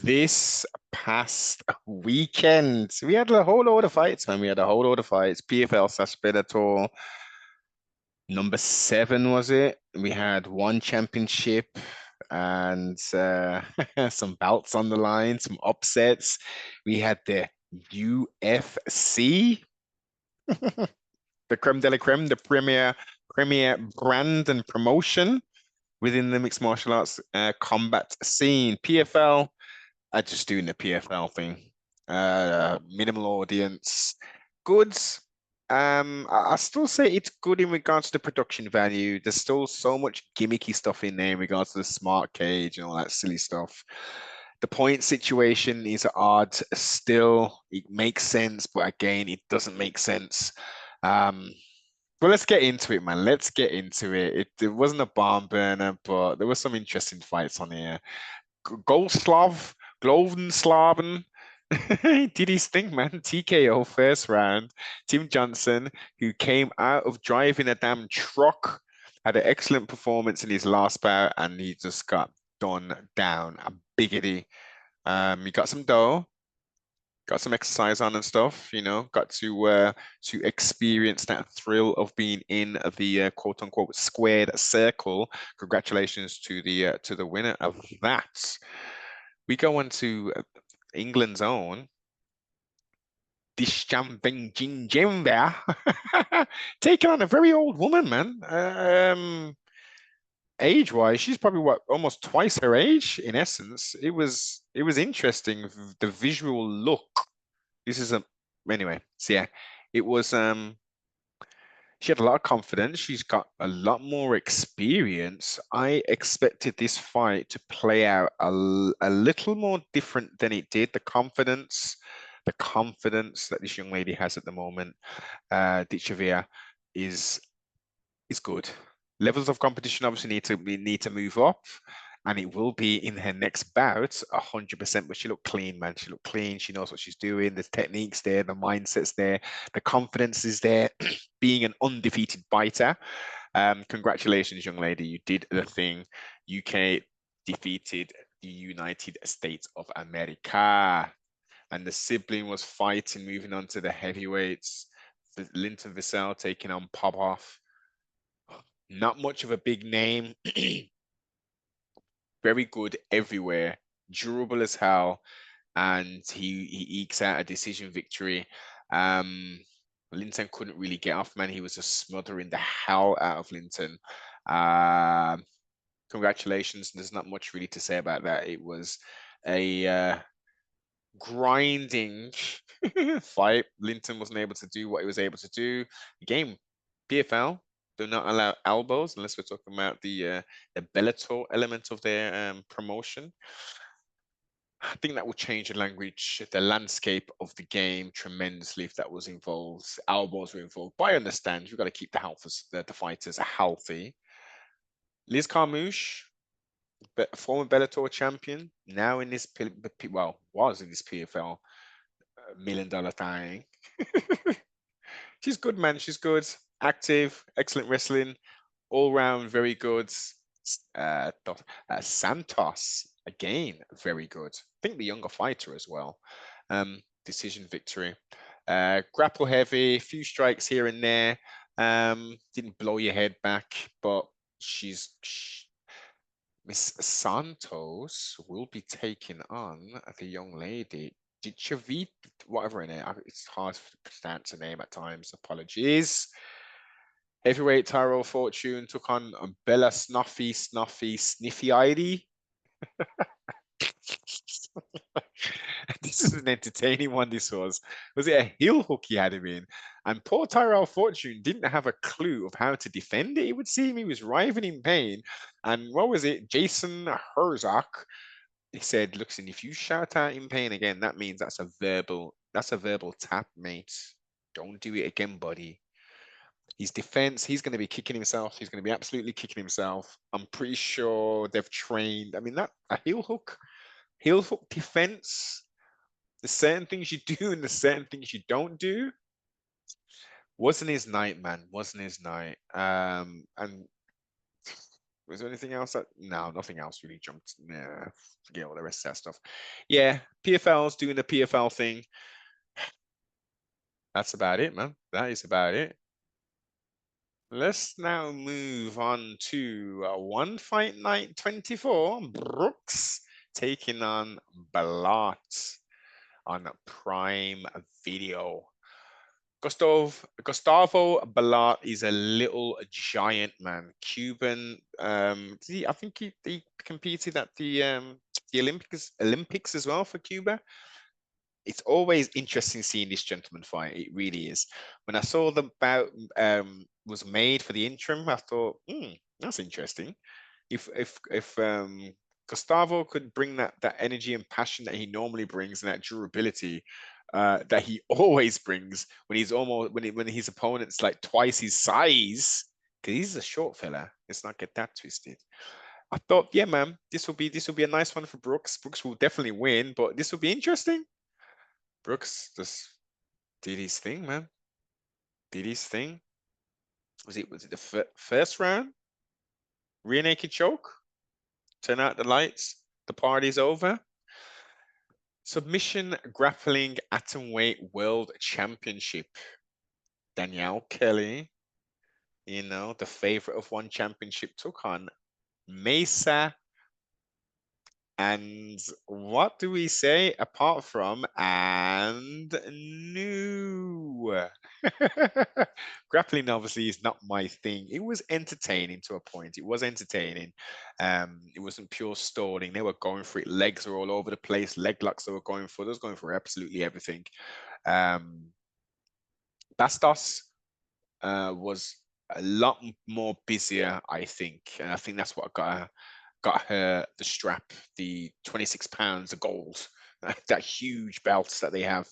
This past weekend, we had a whole load of fights, man. We had a whole load of fights. PFL slash Bellator. Number seven, was it? We had one championship and some belts on the line, some upsets. We had the UFC, the creme de la creme, the premier brand and promotion within the mixed martial arts combat scene. PFL are just doing the PFL thing. Minimal audience, good. I still say it's good in regards to production value. There's still so much gimmicky stuff in there in regards to the smart cage and all that silly stuff. The point situation is odd. Still, it makes sense, but again, it doesn't make sense. Um, but let's get into it, man. Let's get into it. It wasn't a barn burner, but there were some interesting fights on here. Golslav, Glovenslaven, he did his thing, man. TKO first round. Tim Johnson, who came out of driving a damn truck, had an excellent performance in his last bout, and he just got done down. A biggity. He got some dough, got some exercise on and stuff, got to experience that thrill of being in the quote unquote squared circle. Congratulations to the winner of that. We go on to England's own Disjambenjinjemba, taking on a very old woman, man. Age-wise, she's probably almost twice her age in essence. It was interesting, the visual look. This is a anyway. So yeah, it was she had a lot of confidence. She's got a lot more experience. I expected this fight to play out a little more different than it did. The confidence that this young lady has at the moment, Dichavia, is good. Levels of competition obviously need to move up, and it will be in her next bout 100%. But she looked clean, man. She looked clean. She knows what she's doing. The technique's there, the mindset's there, the confidence is there. Being an undefeated biter. Congratulations, young lady. You did the thing. UK defeated the United States of America, and the sibling was fighting, moving on to the heavyweights. Linton Vassell taking on Popov. Not much of a big name. Very good everywhere. Durable as hell. And he ekes out a decision victory. Linton couldn't really get off, man. He was just smothering the hell out of Linton. Congratulations. There's not much really to say about that. It was a grinding fight. Linton wasn't able to do what he was able to do. The game, PFL do not allow elbows unless we're talking about the Bellator element of their promotion. I think that will change the landscape of the game tremendously if that was involved. Elbows were involved. But I understand you've got to keep the fighters healthy. Liz Carmouche, former Bellator champion, now in this was in this PFL $1 million thing. She's good, man. She's good, active, excellent wrestling, all round very good. Santos again, very good. I think the younger fighter as well. Decision victory. Grapple heavy, few strikes here and there. Didn't blow your head back, but Miss Santos will be taking on the young lady, Dichavit, whatever her name. It's hard to pronounce her name at times. Apologies. Heavyweight Tyrell Fortune took on Bella Sniffy ID. This is an entertaining one. This was it a heel hook he had him in? And poor Tyrell Fortune didn't have a clue of how to defend it. It would seem he was writhing in pain. And what was it? Jason Herzog. He said, "Listen, if you shout out in pain again, that means that's a verbal tap, mate. Don't do it again, buddy." His defense, he's going to be kicking himself. He's going to be absolutely kicking himself. I'm pretty sure they've trained. I mean, that a heel hook defense. There's certain things you do and there's certain things you don't do. Wasn't his night, man. Wasn't his night. And Was there anything else that? No, nothing else really jumped. Nah, forget all the rest of that stuff. Yeah, PFL's doing the PFL thing. That's about it, man. That is about it. Let's now move on to One Fight Night 24. Brooks taking on Balat on Prime Video. Gustavo Balat is a little giant man. Cuban. I think he competed at the Olympics as well for Cuba. It's always interesting seeing this gentleman fight. It really is. When I saw the bout was made for the interim, I thought, that's interesting. If Gustavo could bring that energy and passion that he normally brings and that durability that he always brings when he's almost when his opponent's like twice his size, because he's a short fella. Let's not get that twisted. I thought, yeah, man, this will be a nice one for Brooks. Brooks will definitely win, but this will be interesting. Brooks just did his thing, man. Did his thing. Was it the first round? Rear naked choke. Turn out the lights. The party's over. Submission grappling atomweight world championship. Danielle Kelly, the favorite of one championship, took on Mesa. And what do we say apart from and new? Grappling obviously is not my thing. It was entertaining to a point. It was entertaining. It wasn't pure stalling. They were going for it. Legs were all over the place. Leg locks they were going for. They was going for absolutely everything. Bastos was a lot more busier, I think. And I think that's what got her the strap, the 26 pounds of gold, that huge belt that they have.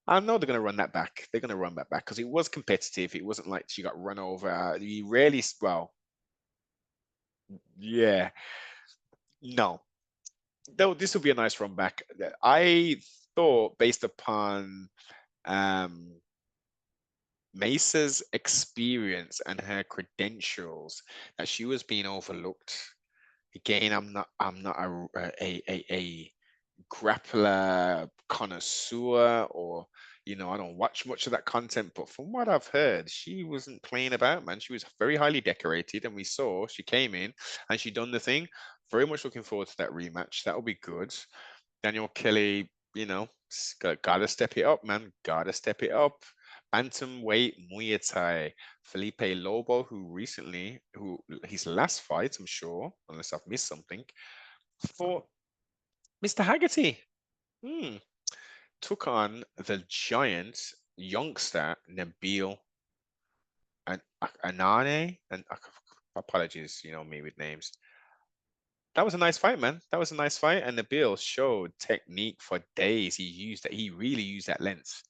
I know they're going to run that back. They're going to run that back because it was competitive. It wasn't like she got run over. You rarely, well, yeah, no. Though this will be a nice run back. I thought based upon um, Mesa's experience and her credentials that she was being overlooked. Again, I'm not a grappler connoisseur, or I don't watch much of that content, but from what I've heard, she wasn't playing about, man. She was very highly decorated, and we saw she came in and she done the thing. Very much looking forward to that rematch. That'll be good. Daniel Kelly, gotta step it up, man. Gotta step it up. Bantamweight Muay Thai. Felipe Lobo, who his last fight, I'm sure, unless I've missed something, for Mr. Haggerty. Took on the giant youngster Nabil and Anane. And apologies, me with names. That was a nice fight, man. That was a nice fight. And Nabil showed technique for days. He really used that length.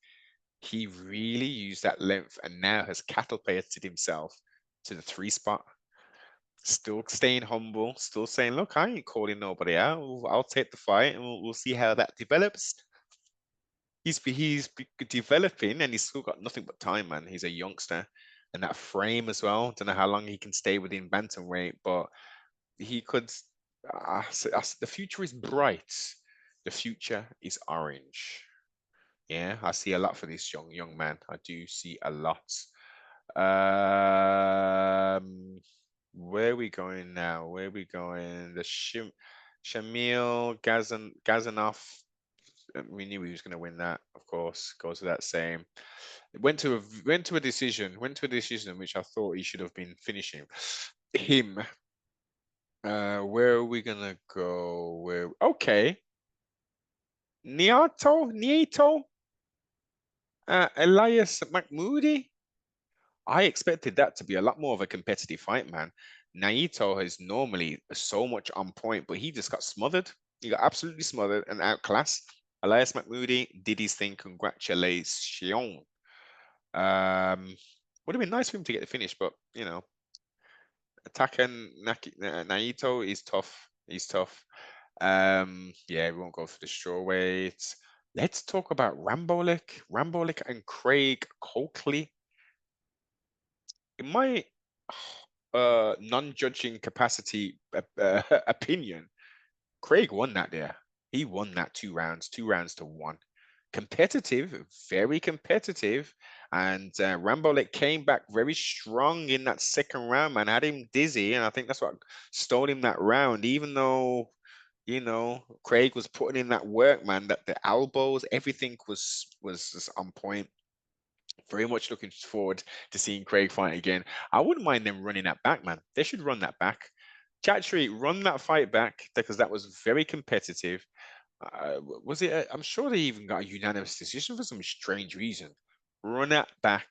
He really used that length and now has catapulted himself to the 3 spot. Still staying humble, still saying, look, I ain't calling nobody out. I'll take the fight and we'll see how that develops. He's developing and he's still got nothing but time, man. He's a youngster. And that frame as well. Don't know how long he can stay within bantamweight, but he could. The future is bright. The future is orange. Yeah, I see a lot for this young man. I do see a lot. Where are we going now? Where are we going? The Shamil Gazanov. We knew he was going to win that, of course. Goes without saying. It went to a decision. Went to a decision which I thought he should have been finishing him. Where are we gonna go? Okay. Nieto, Elias McMoody. I expected that to be a lot more of a competitive fight, man. Naito is normally so much on point, but he just got smothered. He got absolutely smothered and outclassed. Elias McMoody did his thing. Congratulations. Would have been nice for him to get the finish, but attacking Naito is tough. He's tough. Yeah, we won't go for the strawweight. Let's talk about Rambolik and Craig Coakley. It might. non-judging capacity opinion, Craig won that there. He won that 2 rounds to 1. Competitive, very competitive. And Rambolek came back very strong in that second round, man. Had him dizzy, and I think that's what stole him that round. Even though, Craig was putting in that work, man, that the elbows, everything was just on point. Very much looking forward to seeing Craig fight again. I wouldn't mind them running that back, man. They should run that back. Chatchery, run that fight back because that was very competitive. Was it? I'm sure they even got a unanimous decision for some strange reason. Run that back.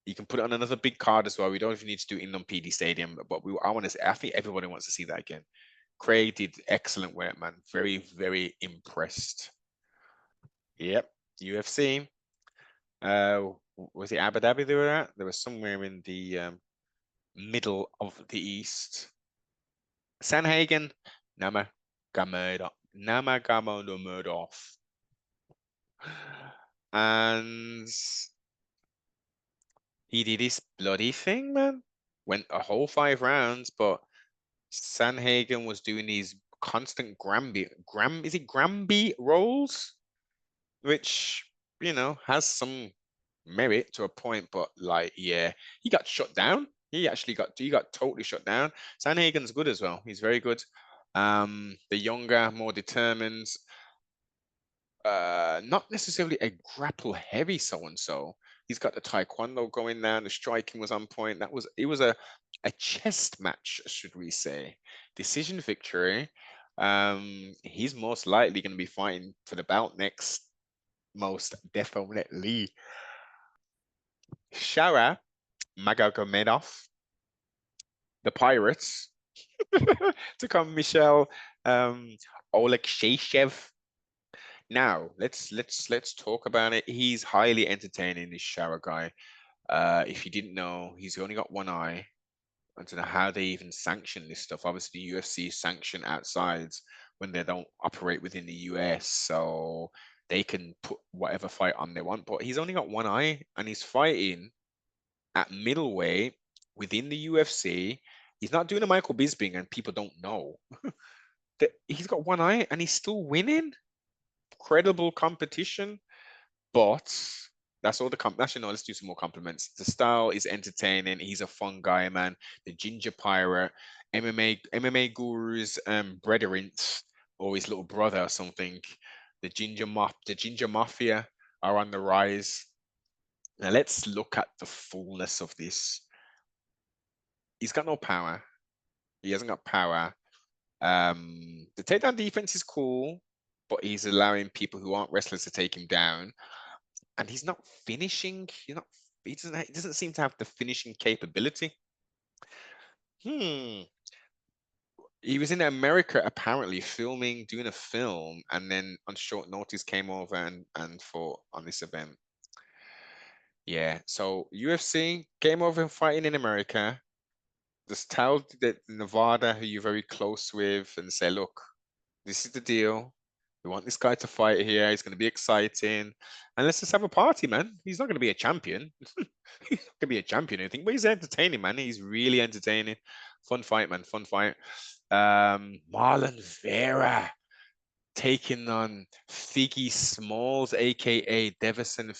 You can put it on another big card as well. We don't even need to do it in PD Stadium, but I want to. I think everybody wants to see that again. Craig did excellent work, man. Very, very impressed. Yep, UFC. Was it Abu Dhabi they were at? They were somewhere in the middle of the East. Sanhagen, Namagamodov. And he did his bloody thing, man. Went a whole 5 rounds, but Sanhagen was doing these constant is it Granby rolls? Which, has some merit to a point, but like, yeah, he got shut down. He got totally shut down. Sanhagen's good as well. He's very good. The younger, more determined, not necessarily a grapple heavy so and so. He's got the taekwondo going now. The striking was on point. It was a chest match, should we say? Decision victory. He's most likely going to be fighting for the belt next, most definitely. Shara Magagomedov, the Pirates, to come Michelle Oleksheyev. Now let's talk about it. He's highly entertaining, this Shara guy. If you didn't know, he's only got one eye. I don't know how they even sanction this stuff. Obviously, the UFC sanction outside when they don't operate within the US, so they can put whatever fight on they want. But he's only got one eye, and he's fighting at middleweight within the UFC. He's not doing a Michael Bisping, and people don't know that he's got one eye, and he's still winning. Credible competition, but that's all the actually no, let's do some more compliments. The style is entertaining. He's a fun guy, man. The ginger pirate, MMA gurus, brethren, or his little brother or something. The ginger mafia are on the rise. Now let's look at the fullness of this. He's got no power. He hasn't got power. The takedown defense is cool, but he's allowing people who aren't wrestlers to take him down, and he's not finishing. He doesn't seem to have the finishing capability. He was in America apparently doing a film, and then on short notice came over and fought on this event. Yeah, so UFC came over and fighting in America. Just tell that Nevada, who you're very close with, and say, look, this is the deal. We want this guy to fight here. He's going to be exciting. And let's just have a party, man. He's not going to be a champion. He's not going to be a champion, I think, but he's entertaining, man. He's really entertaining. Fun fight, man. Fun fight. Marlon Vera taking on Figgy Smalls, aka Devison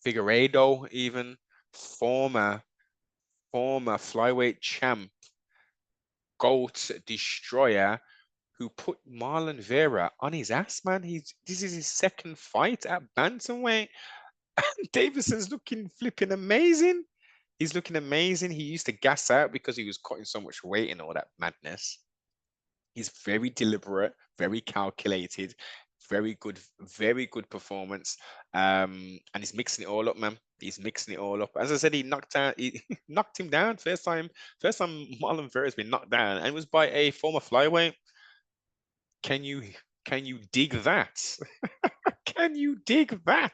Figueiredo, even former flyweight champ, GOAT destroyer, who put Marlon Vera on his ass, man. This is his second fight at bantamweight. Davidson's looking flipping amazing. He's looking amazing. He used to gas out because he was cutting so much weight and all that madness. He's very deliberate, very calculated, very good performance. And he's mixing it all up, man. He's mixing it all up. As I said, he knocked him down first time Marlon Vera has been knocked down, and it was by a former flyweight. Can you dig that? Can you dig that?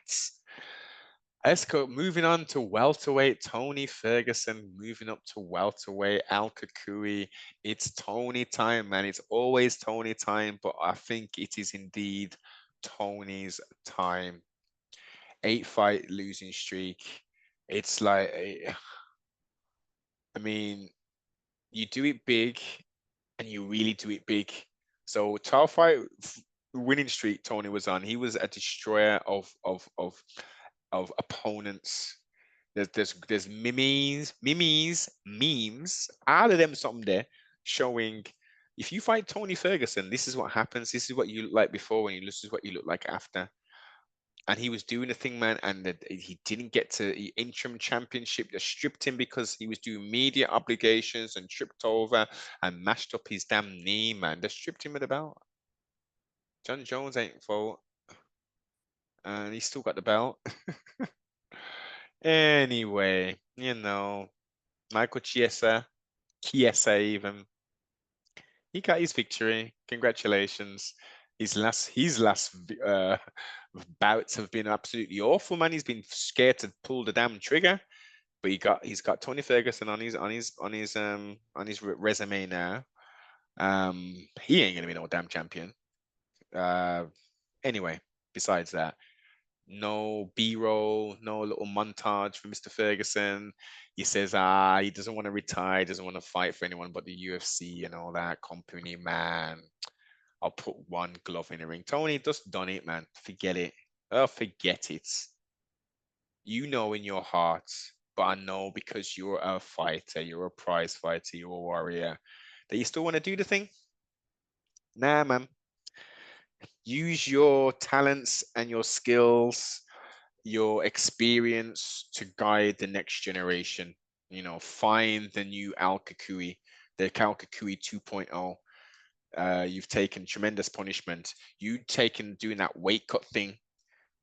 Let's go. Moving on to welterweight, Tony Ferguson moving up to welterweight, Al Kakui. It's Tony time, man. It's always Tony time, but I think it is indeed Tony's time. 8-fight losing streak. It's like I mean, you do it big and you really do it big. So 12 fight winning streak Tony was on. He was a destroyer of opponents. There's memes, all of them something there showing if you fight Tony Ferguson, this is what happens. This is what you look like before when you lose, this is what you look like after. And he was doing a thing, man, and he didn't get to the interim championship. They stripped him because he was doing media obligations and tripped over and mashed up his damn knee, man. They stripped him of the belt. John Jones ain't fault, and he still got the belt. Anyway, Michael Chiesa even, he got his victory. Congratulations. His last bouts have been absolutely awful, man. He's been scared to pull the damn trigger, but he's got Tony Ferguson on his resume now. He ain't gonna be no damn champion. Uh, anyway, besides that, no B-roll, no little montage for Mr. Ferguson. He says, he doesn't want to retire, doesn't want to fight for anyone but the UFC and all that company, man. I'll put one glove in the ring. Tony, just done it, man. Forget it. Oh, forget it. You know in your heart, but I know because you're a fighter, you're a prize fighter, you're a warrior, that you still want to do the thing. Nah, man. Use your talents and your skills, your experience to guide the next generation. Find the new Al Kukui, the Al Kukui 2.0. You've taken tremendous punishment. You'd taken doing that weight cut thing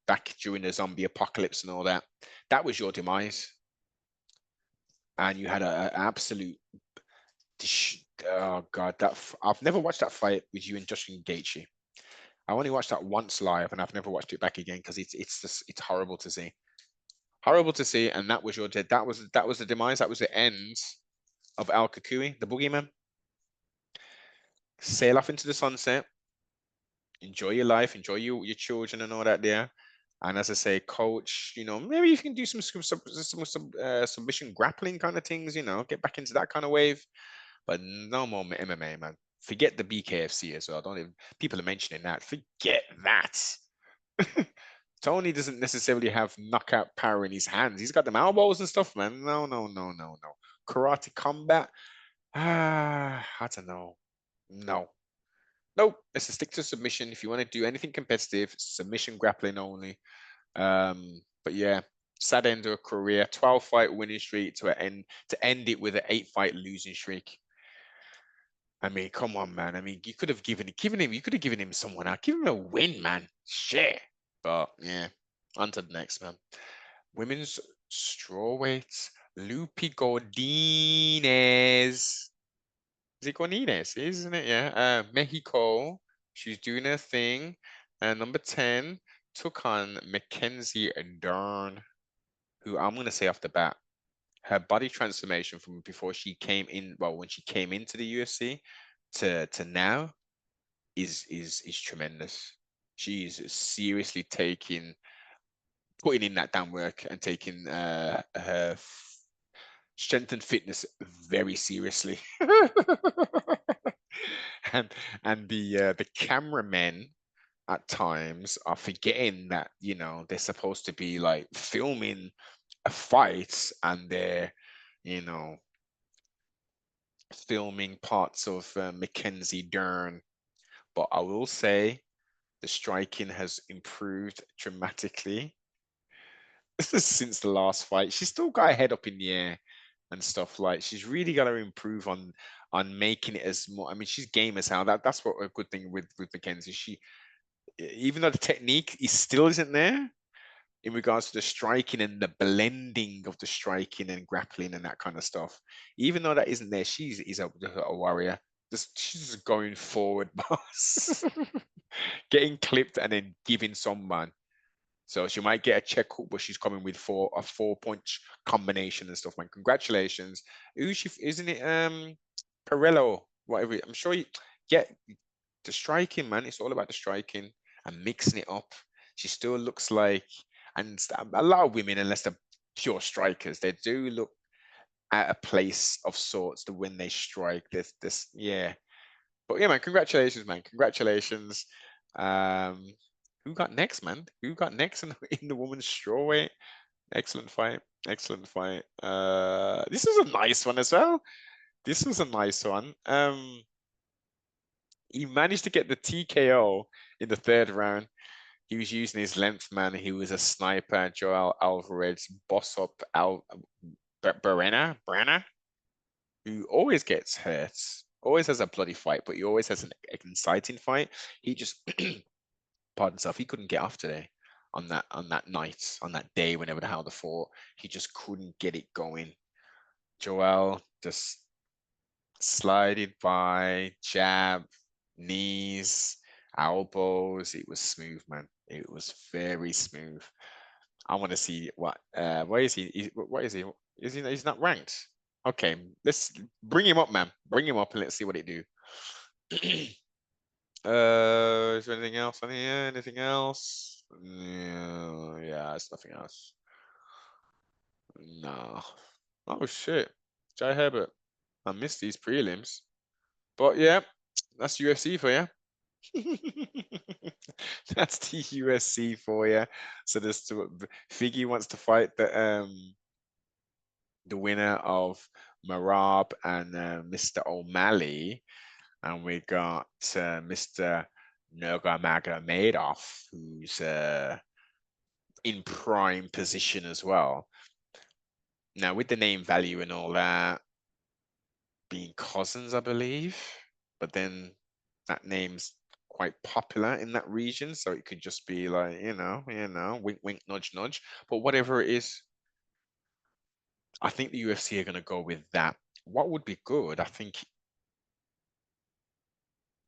back during the zombie apocalypse and all that. That was your demise. And you had an absolute. Oh God, I've never watched that fight with you and Justin Gaethje. I only watched that once live, and I've never watched it back again because it's horrible to see. Horrible to see, and that was that was the demise. That was the end of Al Kukui, the boogeyman. Sail off into the sunset. Enjoy your life. Enjoy your children and all that there. And as I say, coach, maybe you can do some submission grappling kind of things. Get back into that kind of wave. But no more MMA, man. Forget the BKFC as well. Don't even, people are mentioning that. Forget that. Tony doesn't necessarily have knockout power in his hands. He's got them elbows and stuff, man. No, no, no, no, no. Karate combat. I don't know. No. Nope. Let's stick to submission. If you want to do anything competitive, submission grappling only. But yeah, sad end of a career. 12-fight winning streak to end it with an 8-fight losing streak. I mean, come on, man. I mean, you could have given him someone else. Give him a win, man. Shit. But yeah, on to the next, man. Women's strawweight, Lupi Godinez. Is it Godinez? Isn't it? Yeah. Mexico. She's doing her thing. Number 10 took on Mackenzie Dern, who I'm gonna say off the bat, her body transformation from before she came in, well, when she came into the UFC to now is tremendous. She's seriously putting in that damn work and taking her strength and fitness very seriously. and the cameramen at times are forgetting that they're supposed to be like filming a fight, and they're filming parts of Mackenzie Dern. But I will say the striking has improved dramatically since the last fight. She's still got her head up in the air and stuff. Like, she's really got to improve on making it as more. I mean, she's game as hell. That's what a good thing with Mackenzie. She, even though the technique still isn't there in regards to the striking and the blending of the striking and grappling and that kind of stuff, even though that isn't there, she's a warrior. She's just going forward, boss. Getting clipped and then giving someone. So she might get a check hook, but she's coming with a 4-punch combination and stuff, man. Congratulations. Isn't it Perello? Whatever. I'm sure you get the striking, man. It's all about the striking and mixing it up. She still looks like, and a lot of women, unless they're pure strikers, they do look at a place of sorts to when they strike. This, yeah. But yeah, man, congratulations, man. Congratulations. Who got next, man? Who got next in the women's strawweight? Excellent fight. Excellent fight. This was a nice one as well. This was a nice one. He managed to get the TKO in the third round. He was using his length, man. He was a sniper. Joel Alvarez, boss up Brenner, who always gets hurt, always has a bloody fight, but he always has an exciting fight. He just, pardon himself, he couldn't get off today on that night, on that day, whenever the hell they fought. He just couldn't get it going. Joel just sliding by, jab, knees, elbows. It was smooth, man. It was very smooth. I want to see where is he? What is he? He's not ranked. Okay, let's bring him up, man. Bring him up and let's see what it do. Is there anything else on here? Anything else? Yeah, it's nothing else. No. Oh shit. Jai Herbert. I missed these prelims. But yeah, that's UFC for you. That's the UFC for you. So this Figgy wants to fight the winner of Marab and Mr. O'Malley, and we got Mr. Nurmagomedov, who's in prime position as well. Now, with the name value and all that, being cousins, I believe, but then that name's quite popular in that region, so it could just be like, wink, wink, nudge, nudge. But whatever it is, I think the UFC are going to go with that. What would be good, I think,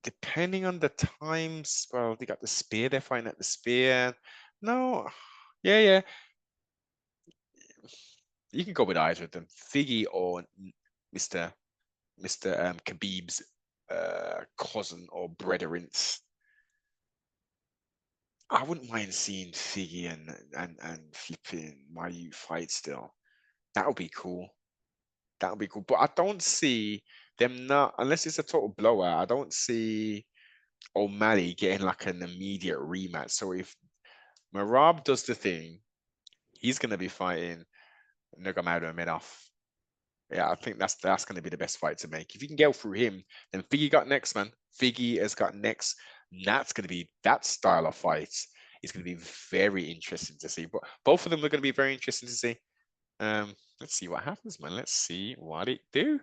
depending on the times, well, they got the spear, they're fighting at the spear. No, yeah. You can go with either of them, Figgy or Mr. Khabib's cousin or brethren. I wouldn't mind seeing Figgy and flipping Mayu fight still. That would be cool. That would be cool. But I don't see them not, unless it's a total blowout, I don't see O'Malley getting like an immediate rematch. So if Marab does the thing, he's going to be fighting Nurmagomedov. Yeah, I think that's going to be the best fight to make. If you can go through him, then Figgy got next, man. Figgy has got next. That's going to be that style of fight. It's going to be very interesting to see. But both of them are going to be very interesting to see. Let's see what happens, man. Let's see what it do.